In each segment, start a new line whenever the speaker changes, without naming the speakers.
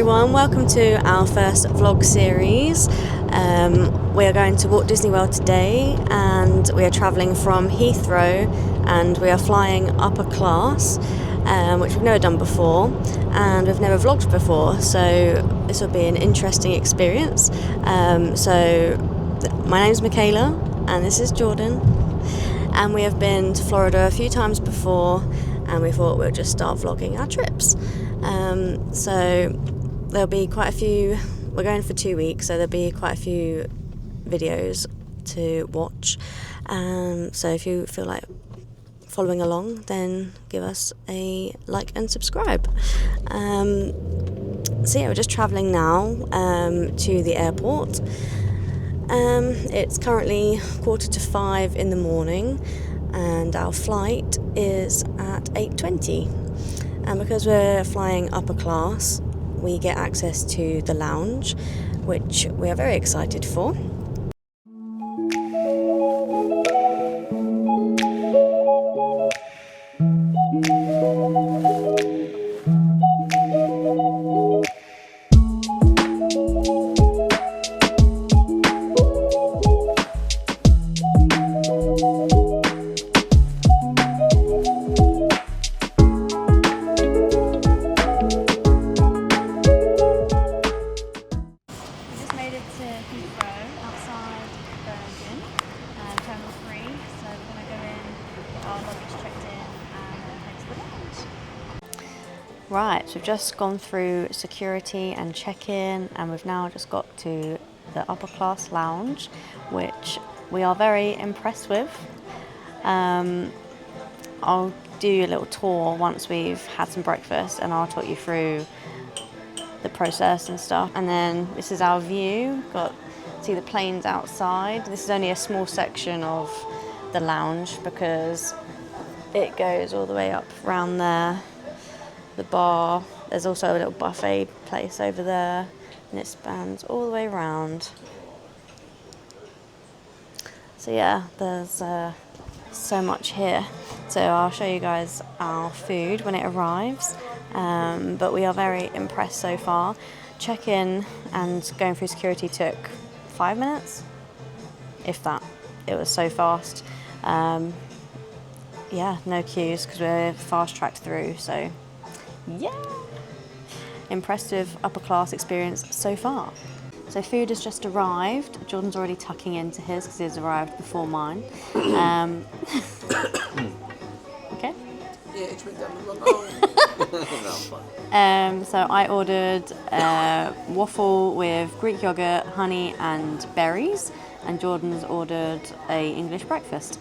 everyone, welcome to our first vlog series. We are going to Walt Disney World today and we are travelling from Heathrow and we are flying upper class, which we've never done before and we've never vlogged before, so this will be an interesting experience. My name's Michaela and this is Jordan, and we have been to Florida a few times before and we thought we'll just start vlogging our trips. So there'll be quite a few, we're going for 2 weeks, so there'll be quite a few videos to watch. So if you feel like following along, then give us a like and subscribe. So yeah, we're just travelling now to the airport. It's currently 4:45 in the morning and our flight is at 8:20. And because we're flying upper class, we get access to the lounge, which we are very excited for. Right, so we've just gone through security and check-in and we've now just got to the upper class lounge, which we are very impressed with. I'll do you a little tour once we've had some breakfast and I'll talk you through the process and stuff. And then this is our view, see the planes outside. This is only a small section of the lounge because it goes all the way up around there. The bar, there's also a little buffet place over there and it spans all the way around. So yeah, there's so much here. So I'll show you guys our food when it arrives, but we are very impressed so far. Check-in and going through security took 5 minutes, if that. It was so fast. Yeah, no queues because we're fast-tracked through, so yeah, impressive upper class experience so far. So food has just arrived. Jordan's already tucking into his because his arrived before mine. Okay.
Yeah, it's been done wrong.
So I ordered waffle with Greek yogurt, honey and berries, and Jordan's ordered a English breakfast.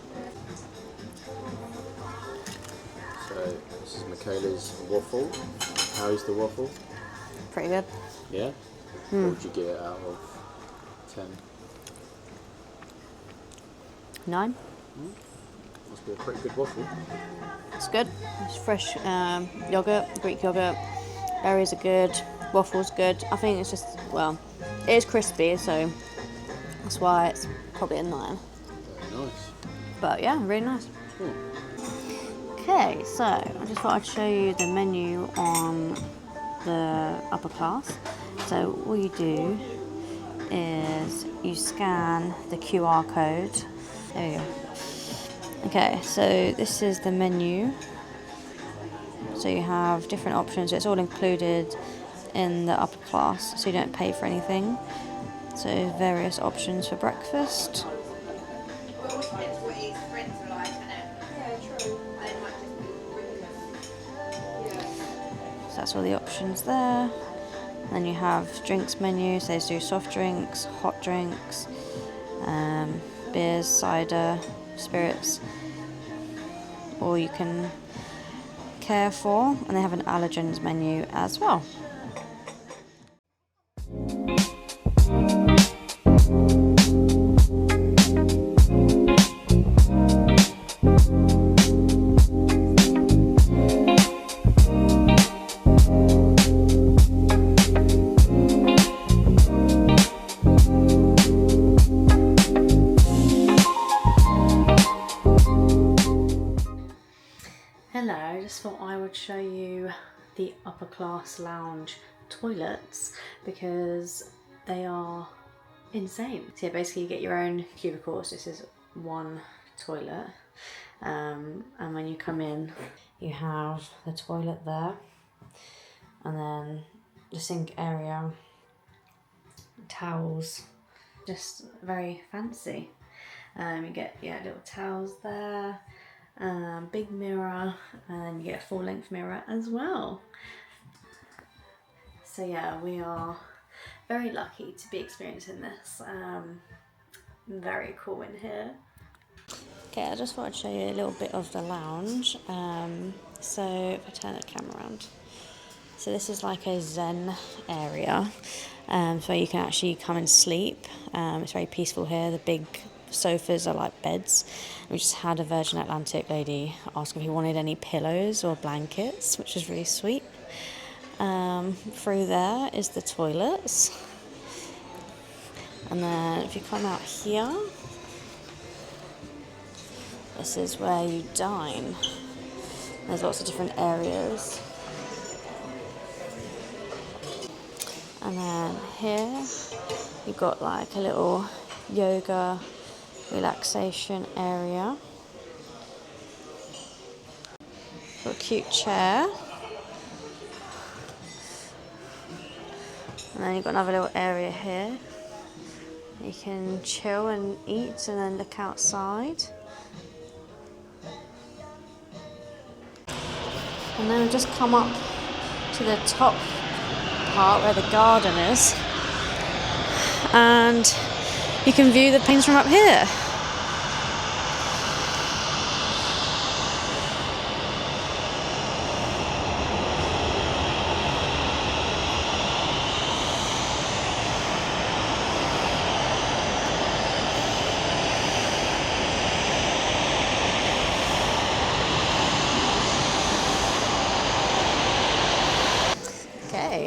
So this is Michaela's waffle. How is the waffle?
Pretty good.
Yeah? What would you give it out of 10?
9.
Must be a pretty good waffle.
It's good. It's fresh yogurt, Greek yogurt. Berries are good. Waffle's good. I think it's just, well, it is crispy, so that's why it's probably a 9.
Very nice.
But yeah, really nice.
Cool.
Okay, so I just thought I'd show you the menu on the upper class. So all you do is you scan the QR code. There you go. Okay, so this is the menu. So you have different options. It's all included in the upper class, so you don't pay for anything. So various options for breakfast. So that's all the options there. Then you have drinks menu, so they do soft drinks, hot drinks, beers, cider, spirits, or you can care for, and they have an allergens menu as well. Hello, I just thought I would show you the upper class lounge toilets because they are insane. So yeah, basically you get your own cubicles. This is one toilet, and when you come in you have the toilet there, and then the sink area, towels, just very fancy. You get little towels there, big mirror, and then you get a full length mirror as well. So yeah, we are very lucky to be experiencing this. Very cool in here. Okay, I just thought I'd show you a little bit of the lounge. So if I turn the camera around, so this is like a zen area, so you can actually come and sleep. It's very peaceful here. The big sofas are like beds. We just had a Virgin Atlantic lady ask if he wanted any pillows or blankets, which is really sweet. Through there is the toilets, and then if you come out here, this is where you dine. There's lots of different areas. And then here you've got like a little yoga relaxation area. Got a cute chair. And then you've got another little area here. You can chill and eat and then look outside. And then we've just come up to the top part where the garden is, and you can view the paintings from up here.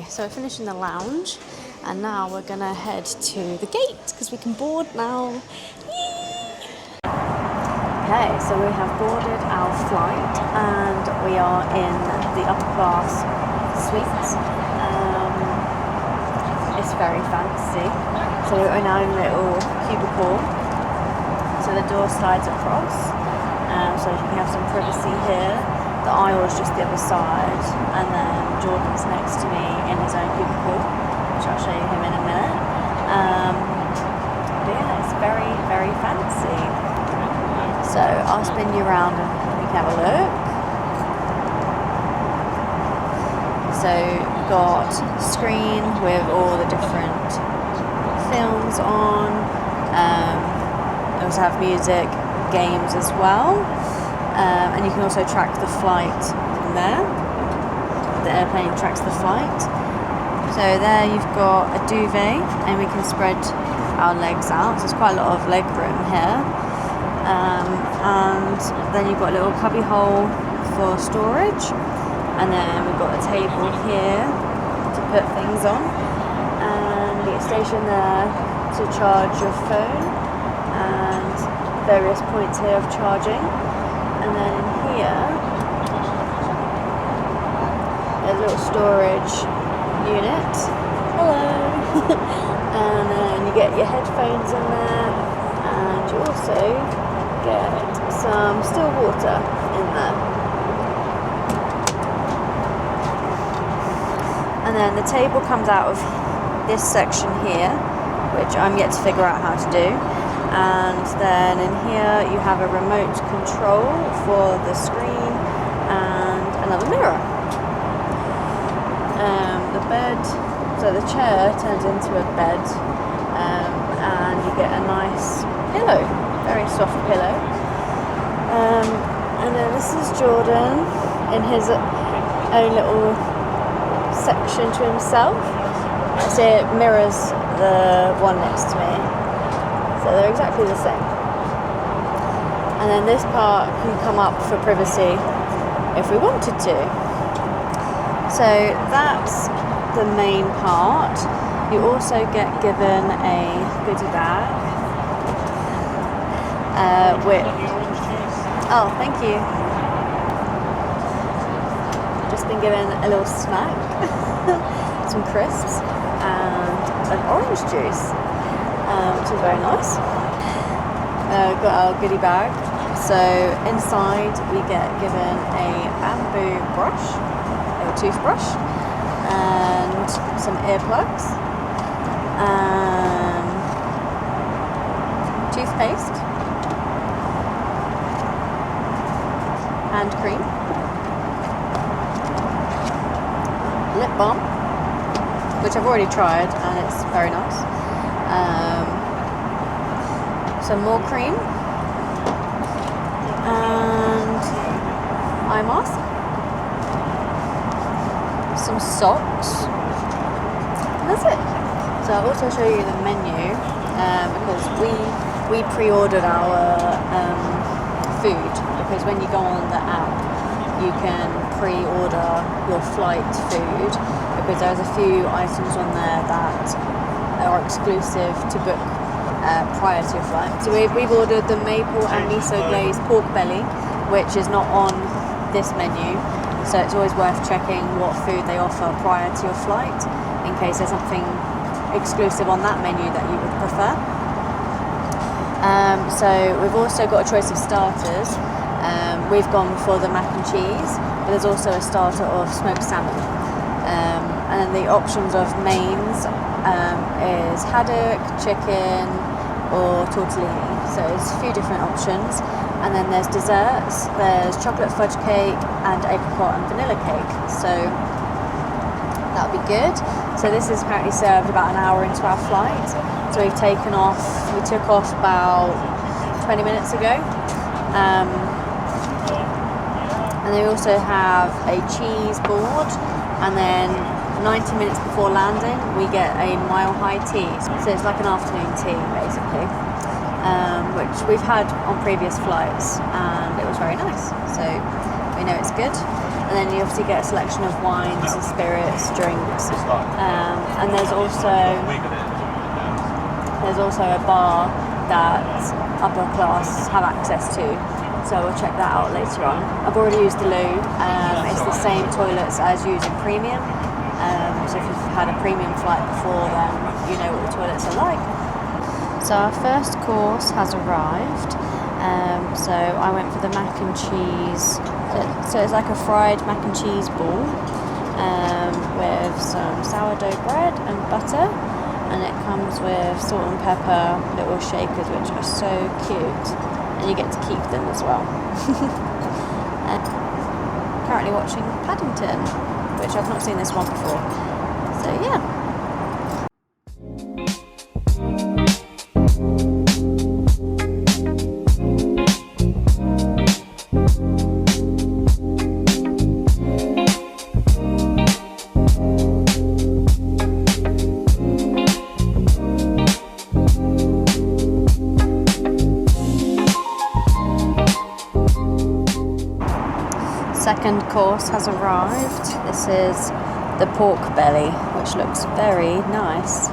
So we're finishing the lounge, and now we're gonna head to the gate because we can board now. Yay! Okay, so we have boarded our flight and we are in the upper class suite. It's very fancy. So we're in our own little cubicle. So the door slides across, so you can have some privacy here. The aisle is just the other side, and then Jordan's next to me in his own cubicle, which I'll show you him in a minute. But yeah, it's very, very fancy. So I'll spin you around and we can have a look. So you've got a screen with all the different films on. You also have music, games as well. And you can also track the flight from there. The airplane tracks the flight. So there you've got a duvet, and we can spread our legs out. So there's quite a lot of leg room here. And then you've got a little cubby hole for storage. And then we've got a table here to put things on. And you get a station there to charge your phone. And various points here of charging. And then in here, there's a little storage unit. Hello! And then you get your headphones in there, and you also get some still water in there. And then the table comes out of this section here, which I'm yet to figure out how to do. And then in here you have a remote control for the screen and another mirror. The bed, so the chair turns into a bed, and you get a nice pillow, very soft pillow. And then this is Jordan in his own little section to himself. So it mirrors the one next to me. So they're exactly the same. And then this part can come up for privacy if we wanted to. So that's the main part. You also get given a goodie bag with... Oh, thank you. Just been given a little snack. some crisps, and an orange juice, which is very nice. Got our goodie bag. So inside we get given a bamboo brush, or toothbrush, and some earplugs, toothpaste, hand cream, lip balm, which I've already tried and it's very nice, some more cream, and eye mask, some socks, and that's it. So I'll also show you the menu, because we pre-ordered our food, because when you go on the app you can pre-order your flight food, because there's a few items on there that are exclusive to book prior to your flight. So we've ordered the maple and miso glazed pork belly, which is not on this menu, so it's always worth checking what food they offer prior to your flight in case there's something exclusive on that menu that you would prefer. So we've also got a choice of starters. We've gone for the mac and cheese, but there's also a starter of smoked salmon. And then the options of mains is haddock, chicken, or tortellini. So there's a few different options. And then there's desserts. There's chocolate fudge cake and apricot and vanilla cake. So that would be good. So this is apparently served about an hour into our flight. So we took off about 20 minutes ago. And then we also have a cheese board, and then 90 minutes before landing we get a mile high tea. So it's like an afternoon tea basically, which we've had on previous flights and it was very nice. So we know it's good. And then you obviously get a selection of wines and spirits, drinks, and there's also a bar that upper class have access to, so we'll check that out later on. I've already used the loo. It's the same toilets as using premium, so if you've had a premium flight before, then you know what the toilets are like. So our first course has arrived. So I went for the mac and cheese. So it's like a fried mac and cheese ball with some sourdough bread and butter, and it comes with salt and pepper little shakers, which are so cute, and you get to keep them as well. Currently watching Paddington, which I've not seen this one before. So yeah. Second course has arrived. This is the pork belly, which looks very nice.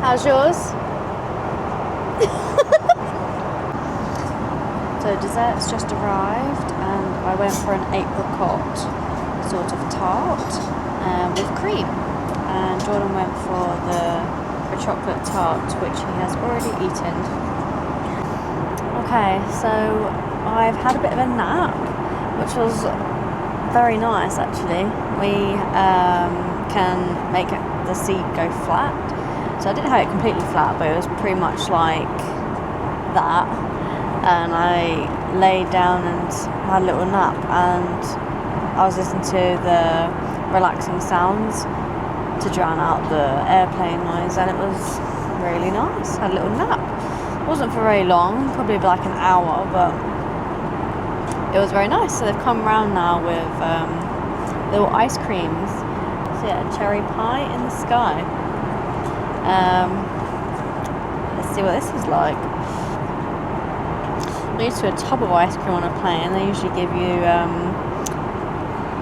How's yours? So desserts just arrived, and I went for an apricot sort of tart with cream, and Jordan went for the chocolate tart, which he has already eaten. Okay, so I've had a bit of a nap, which was very nice actually. We can make the seat go flat. So I didn't have it completely flat, but it was pretty much like that. And I laid down and had a little nap, and I was listening to the relaxing sounds to drown out the airplane noise, and it was really nice. Had a little nap. It wasn't for very long, probably like an hour, but it was very nice. So they've come around now with little ice creams. So yeah, cherry pie in the sky. Let's see what this is like. I'm used to a tub of ice cream on a plane. They usually give you,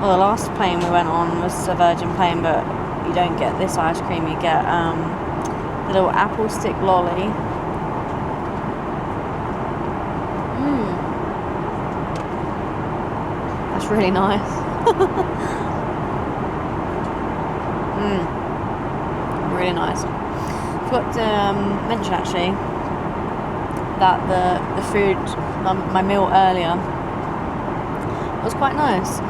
well, the last plane we went on was a Virgin plane, but you don't get this ice cream. You get the little apple stick lolly. That's really nice. Really nice. Forgot to mention actually that the food, my meal earlier, was quite nice.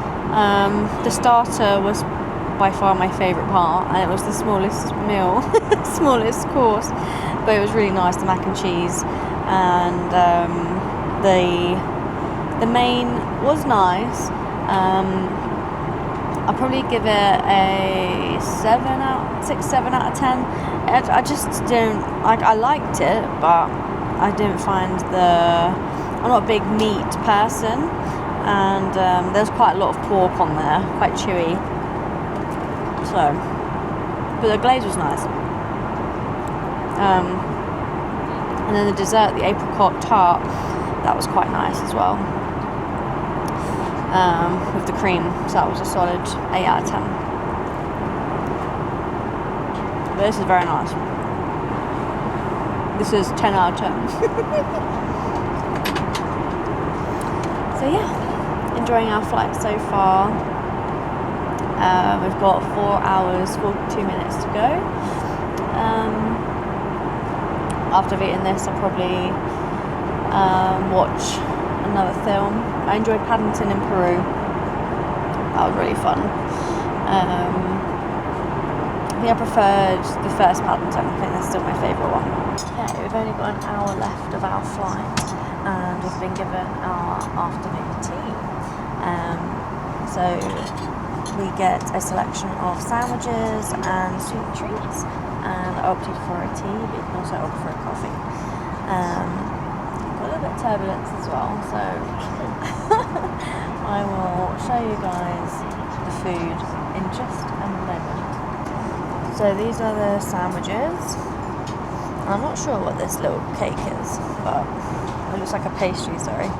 The starter was by far my favourite part, and it was the smallest meal, smallest course, but it was really nice. The mac and cheese and the main was nice. I'll probably give it a 7 out of 10. I just don't, I liked it, but I didn't find I'm not a big meat person, and there's quite a lot of pork on there, quite chewy. So, but the glaze was nice. And then the dessert, the apricot tart, that was quite nice as well. With the cream, so that was a solid 8 out of 10. But this is very nice. This is 10 out of 10. So yeah, enjoying our flight so far. We've got 4 hours, 42 minutes to go. After I've eaten this, I'll probably watch another film. I enjoyed Paddington in Peru. That was really fun. I think I preferred the first Paddington. I think that's still my favourite one. Okay, we've only got an hour left of our flight, and we've been given our afternoon tea. So we get a selection of sandwiches and sweet treats, and I opted for a tea, but you can also opt for a coffee. Got a little bit of turbulence as well, so I will show you guys the food in just a moment. So these are the sandwiches. I'm not sure what this little cake is, but it looks like a pastry, sorry.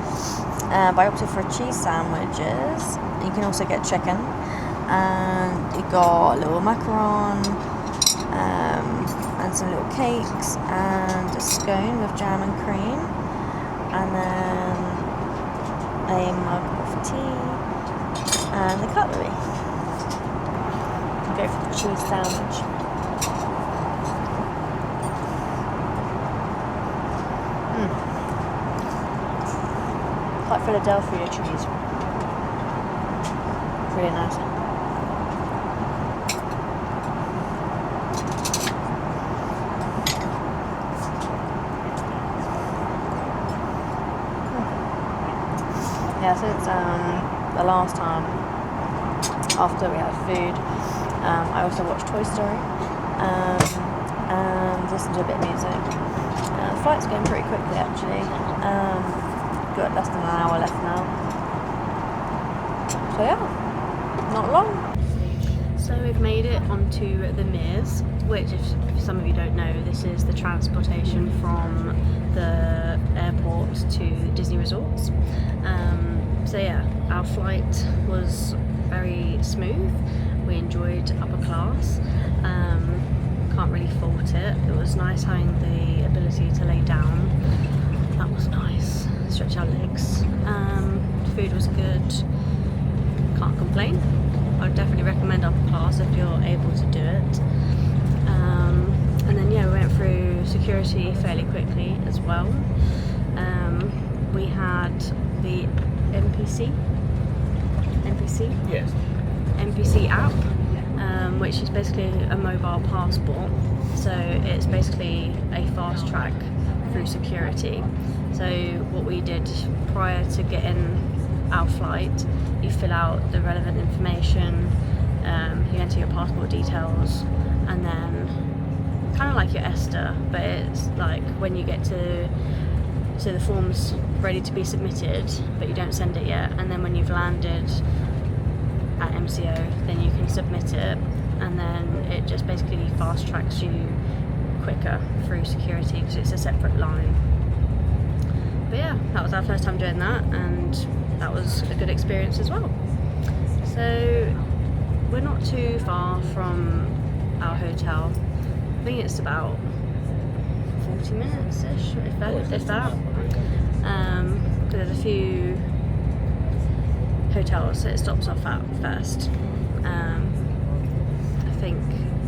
But I opted for cheese sandwiches. You can also get chicken. And you got a little macaron, and some little cakes, and a scone with jam and cream, and then a mug of tea, and the cutlery. I'll go for the cheese sandwich. Like Philadelphia cheese. Really nice. Yeah, since the last time after we had food, I also watched Toy Story and listened to a bit of music. The flight's going pretty quickly actually. Got less than an hour left now. So yeah, not long. So we've made it onto the Mears, which if some of you don't know, this is the transportation from the airport to Disney resorts. So yeah, our flight was very smooth. We enjoyed upper class. Can't really fault it. It was nice having the ability to lay down. That was nice. Stretch our legs. Food was good. Can't complain. I would definitely recommend upper class if you're able to do it. And then yeah, we went through security fairly quickly as well. We had the NPC?
Yes.
NPC app, which is basically a mobile passport. So it's basically a fast track through security. So what we did prior to getting our flight, you fill out the relevant information, you enter your passport details, and then kind of like your ESTA, but it's like when you get to the form's ready to be submitted, but you don't send it yet, and then when you've landed at MCO, then you can submit it, and then it just basically fast tracks you quicker through security because it's a separate line. But yeah, that was our first time doing that, and that was a good experience as well. So we're not too far from our hotel. I think it's about 40 minutes-ish, if that. There's a few hotels that it stops off at first. I think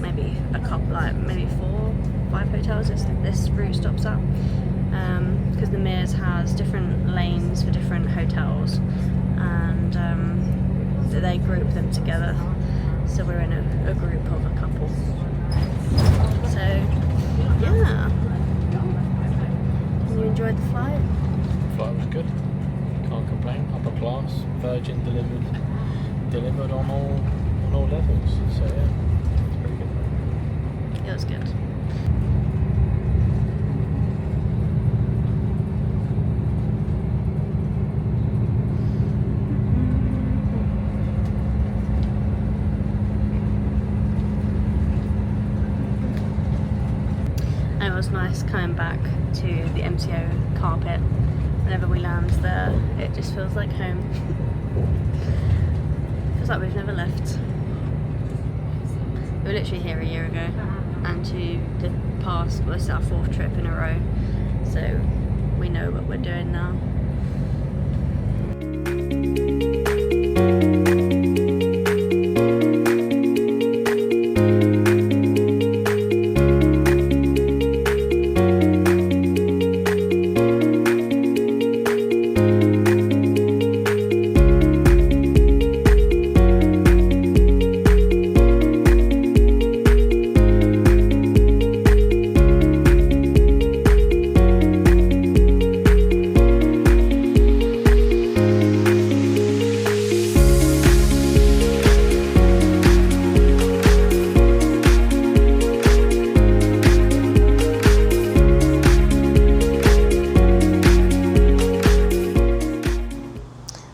maybe a couple, like maybe 4, 5 hotels this route stops at. Because the Mears has different lanes for different hotels, and they group them together. So we're in a group of a couple. So yeah, you enjoyed the flight?
The flight was good. Can't complain. Upper class, Virgin delivered on all levels. So yeah, it's pretty good.
It was good. And it was nice coming back to the MCO carpet. Whenever we land there, it just feels like home. Feels like we've never left. We were literally here a year ago, and to the past was our 4th trip in a row, so we know what we're doing now.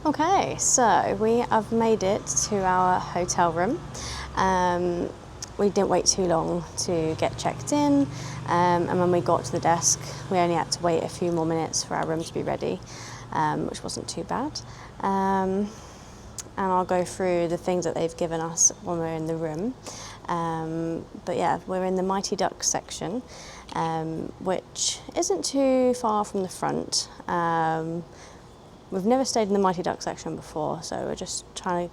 Okay, so we have made it to our hotel room. We didn't wait too long to get checked in, and when we got to the desk, we only had to wait a few more minutes for our room to be ready, which wasn't too bad. And I'll go through the things that they've given us when we're in the room. But yeah, we're in the Mighty Ducks section, which isn't too far from the front. We've never stayed in the Mighty Ducks section before, so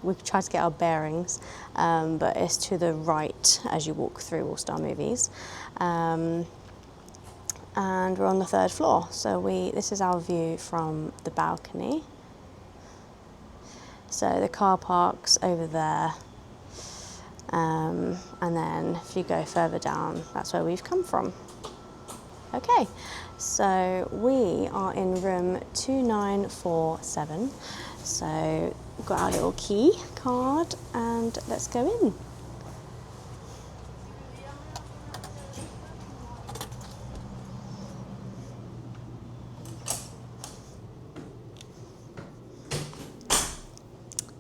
we've tried to get our bearings, but it's to the right as you walk through All Star Movies. And we're on the 3rd floor, so this is our view from the balcony. So the car park's over there, and then if you go further down, that's where we've come from. Okay, so we are in room 2947. So we've got our little key card and let's go in.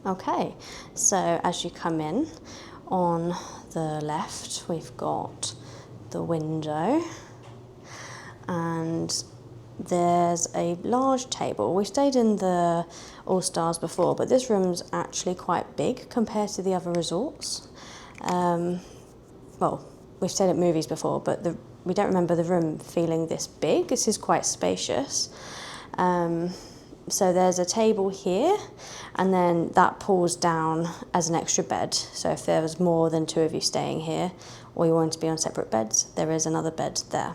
Okay, so as you come in, on the left we've got the window, and there's a large table. We've stayed in the All Stars before, but this room's actually quite big compared to the other resorts. Well, we've stayed at movies before, but we don't remember the room feeling this big. This is quite spacious. So there's a table here, and then that pulls down as an extra bed. So if there was more than 2 of you staying here, or you wanted to be on separate beds, there is another bed there.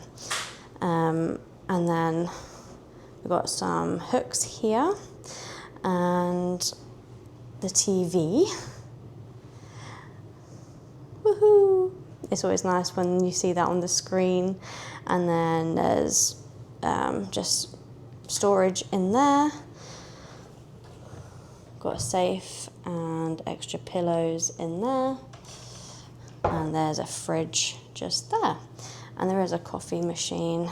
And then we've got some hooks here, and the TV. Woohoo! It's always nice when you see that on the screen. And then there's just storage in there. Got a safe and extra pillows in there. And there's a fridge just there. And there is a coffee machine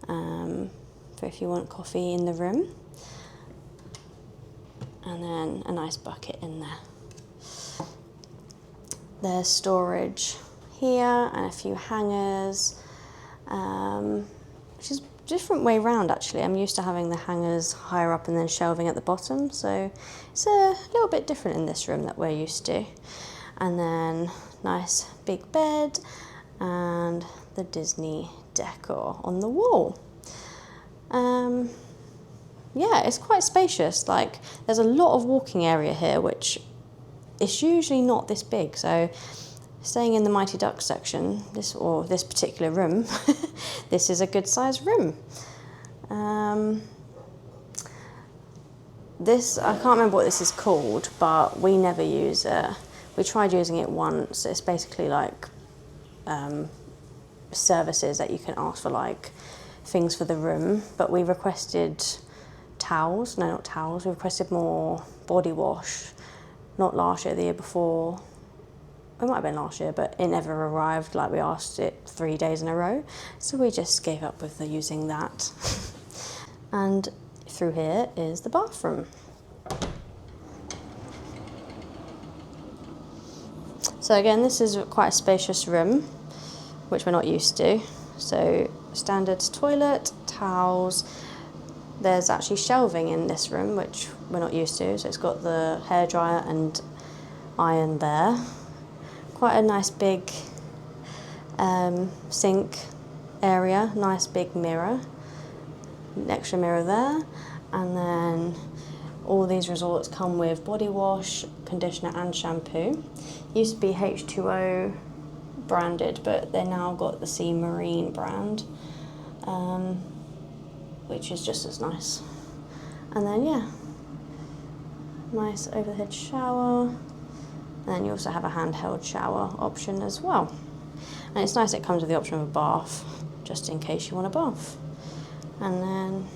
for if you want coffee in the room. And then a nice bucket in there. There's storage here and a few hangers, which is a different way round actually. I'm used to having the hangers higher up and then shelving at the bottom, so it's a little bit different in this room that we're used to. And then nice big bed and the Disney decor on the wall. Yeah, it's quite spacious. Like, there's a lot of walking area here, which is usually not this big. So staying in the Mighty Duck section, this particular room, this is a good sized room. This, I can't remember what this is called, but we never use it. We tried using it once. It's basically like services that you can ask for, like things for the room, but we requested towels. No, not towels. We requested more body wash. Not last year, the year before. It might have been last year, but it never arrived. Like, we asked it 3 days in a row, so we just gave up with using that. And through here is the bathroom. So again, this is quite a spacious room, which we're not used to. So standard toilet, towels. There's actually shelving in this room, which we're not used to. So it's got the hairdryer and iron there. Quite a nice big sink area, nice big mirror, an extra mirror there. And then all these resorts come with body wash, conditioner and shampoo. Used to be H2O branded, but they now got the Sea Marine brand, which is just as nice. And then yeah, nice overhead shower. And then you also have a handheld shower option as well. And it's nice it comes with the option of a bath, just in case you want a bath. And then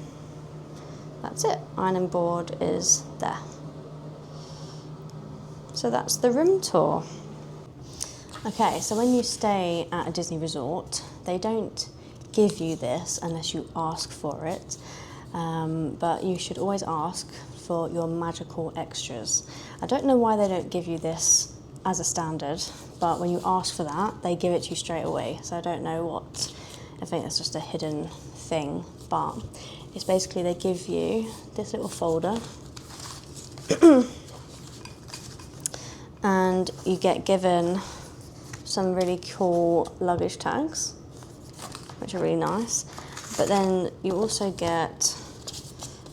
that's it, ironing board is there. So that's the room tour. Okay, so when you stay at a Disney resort, they don't give you this unless you ask for it, but you should always ask for your magical extras. I don't know why they don't give you this as a standard, but when you ask for that, they give it to you straight away. So I don't know what, I think that's just a hidden thing, but it's basically they give you this little folder and you get given some really cool luggage tags, which are really nice. But then you also get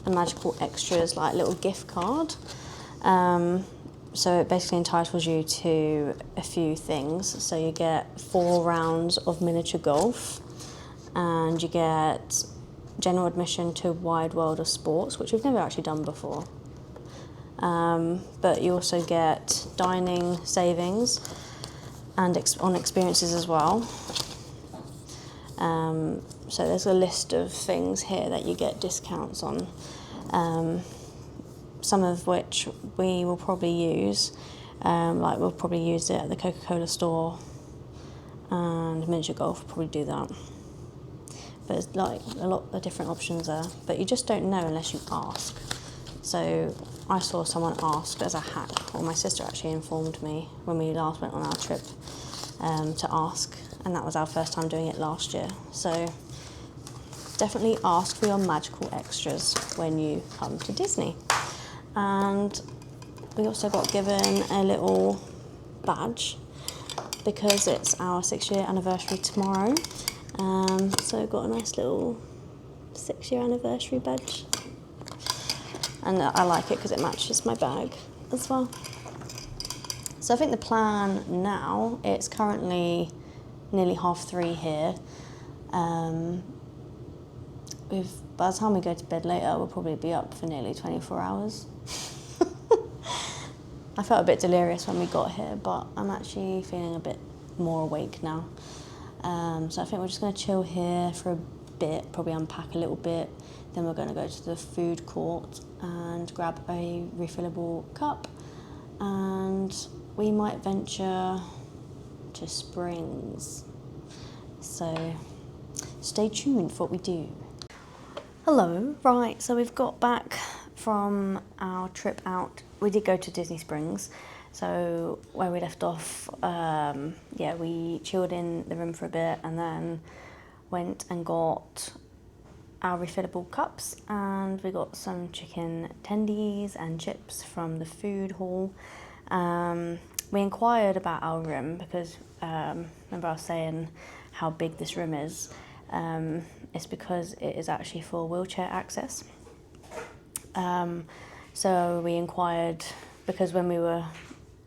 a magical extras, like little gift card. So it basically entitles you to a few things. So you get 4 rounds of miniature golf, and you get general admission to Wide World of Sports, which we've never actually done before. But you also get dining savings and on experiences as well. So there's a list of things here that you get discounts on, some of which we will probably use, like we'll probably use it at the Coca-Cola store, and miniature golf will probably do that. But it's like a lot of different options there, but you just don't know unless you ask. So I saw someone ask as a hack, or my sister actually informed me when we last went on our trip to ask, and that was our first time doing it last year. So definitely ask for your magical extras when you come to Disney. And we also got given a little badge because it's our 6-year anniversary tomorrow. So we've got a nice little 6-year anniversary badge. And I like it because it matches my bag as well. So I think the plan now, it's currently nearly 3:30 here. By the time we go to bed later, we'll probably be up for nearly 24 hours. I felt a bit delirious when we got here, but I'm actually feeling a bit more awake now. So I think we're just going to chill here for a bit, probably unpack a little bit. Then we're going to go to the food court and grab a refillable cup, and we might venture to Springs. So stay tuned for what we do. Hello, right, so we've got back from our trip out. We did go to Disney Springs. So where we left off, yeah, we chilled in the room for a bit and then went and got our refillable cups, and we got some chicken tendies and chips from the food hall. We inquired about our room because remember I was saying how big this room is. It's because it is actually for wheelchair access. So we inquired because when we were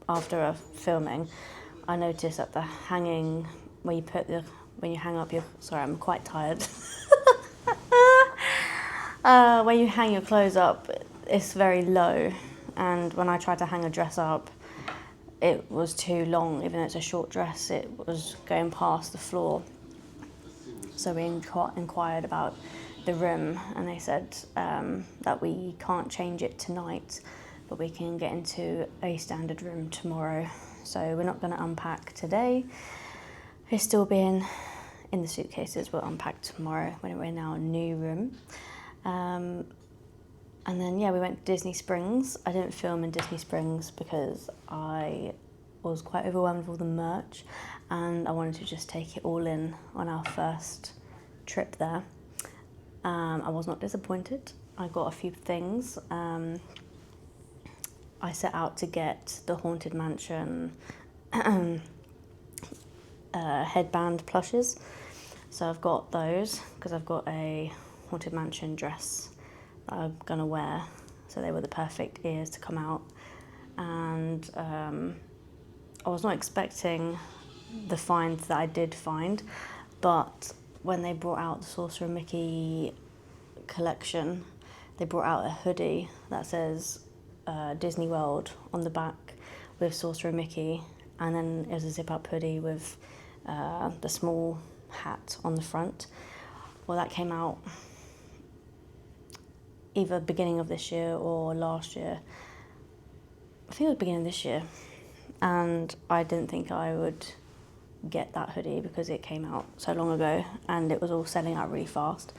after filming, I noticed that the hanging where you put the when you hang up your I'm quite tired. When you hang your clothes up, it's very low, and when I tried to hang a dress up, it was too long. Even though it's a short dress, it was going past the floor. So we inquired about the room, and they said that we can't change it tonight, but we can get into a standard room tomorrow. So we're not going to unpack today. It's still being in the suitcases. We'll unpack tomorrow when we're in our new room. And then, yeah, we went to Disney Springs. I didn't film in Disney Springs because I was quite overwhelmed with all the merch, and I wanted to just take it all in on our first trip there. I was not disappointed. I got a few things. I set out to get the Haunted Mansion headband plushes. So I've got those because I've got a Haunted Mansion dress that I'm going to wear. So they were the perfect ears to come out. And I was not expecting the finds that I did find, but when they brought out the Sorcerer Mickey collection, they brought out a hoodie that says Disney World on the back with Sorcerer Mickey, and then it was a zip-up hoodie with the small hat on the front. Well, that came out either beginning of this year or last year. I think it was beginning of this year, and I didn't think I would get that hoodie because it came out so long ago and it was all selling out really fast.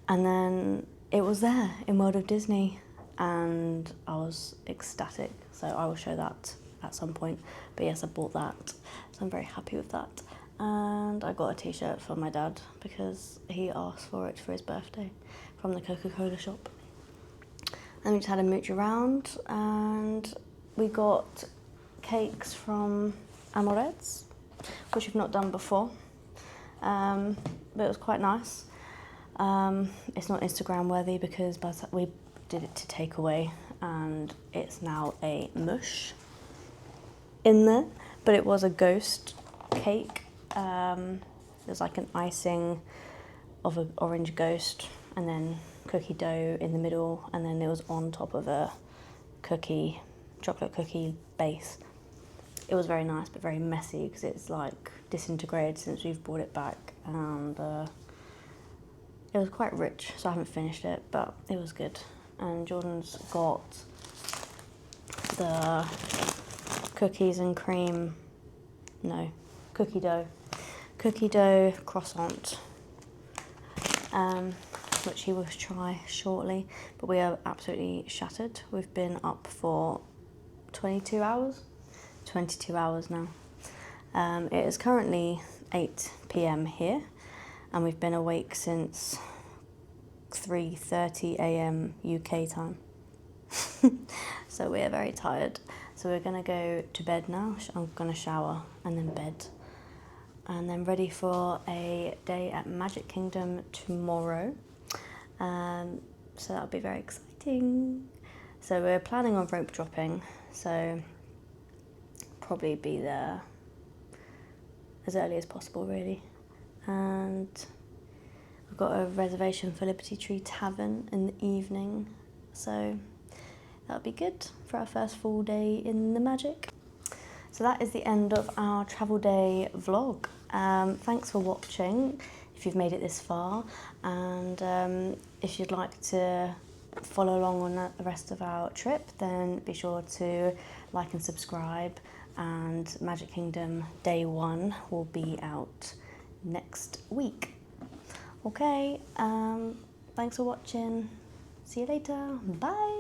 And then it was there in World of Disney and I was ecstatic. So I will show that at some point. But yes, I bought that. So I'm very happy with that. And I got a t-shirt for my dad because he asked for it for his birthday from the Coca-Cola shop. And we just had a mooch around and we got cakes from Amorette's, which we've not done before, but it was quite nice. It's not Instagram worthy because we did it to take away and it's now a mush in there, but it was a ghost cake. There's like an icing of an orange ghost and then cookie dough in the middle, and then it was on top of a chocolate cookie base. It was very nice but very messy because it's like disintegrated since we've brought it back, and it was quite rich, so I haven't finished it, but it was good. And Jordan's got the cookies and cream, cookie dough croissant, which he will try shortly, but we are absolutely shattered. We've been up for 22 hours now. It is currently 8 p.m. here and we've been awake since 3:30 a.m. UK time. So we are very tired. So we're gonna go to bed now. I'm gonna shower and then bed. And then ready for a day at Magic Kingdom tomorrow. So that'll be very exciting. So we're planning on rope dropping. So probably be there as early as possible really. And I've got a reservation for Liberty Tree Tavern in the evening. So that'll be good for our first full day in the Magic. So that is the end of our travel day vlog. Thanks for watching if you've made it this far, and if you'd like to follow along on the rest of our trip, then be sure to like and subscribe, and Magic Kingdom Day 1 will be out next week. Okay, thanks for watching. See you later. Bye.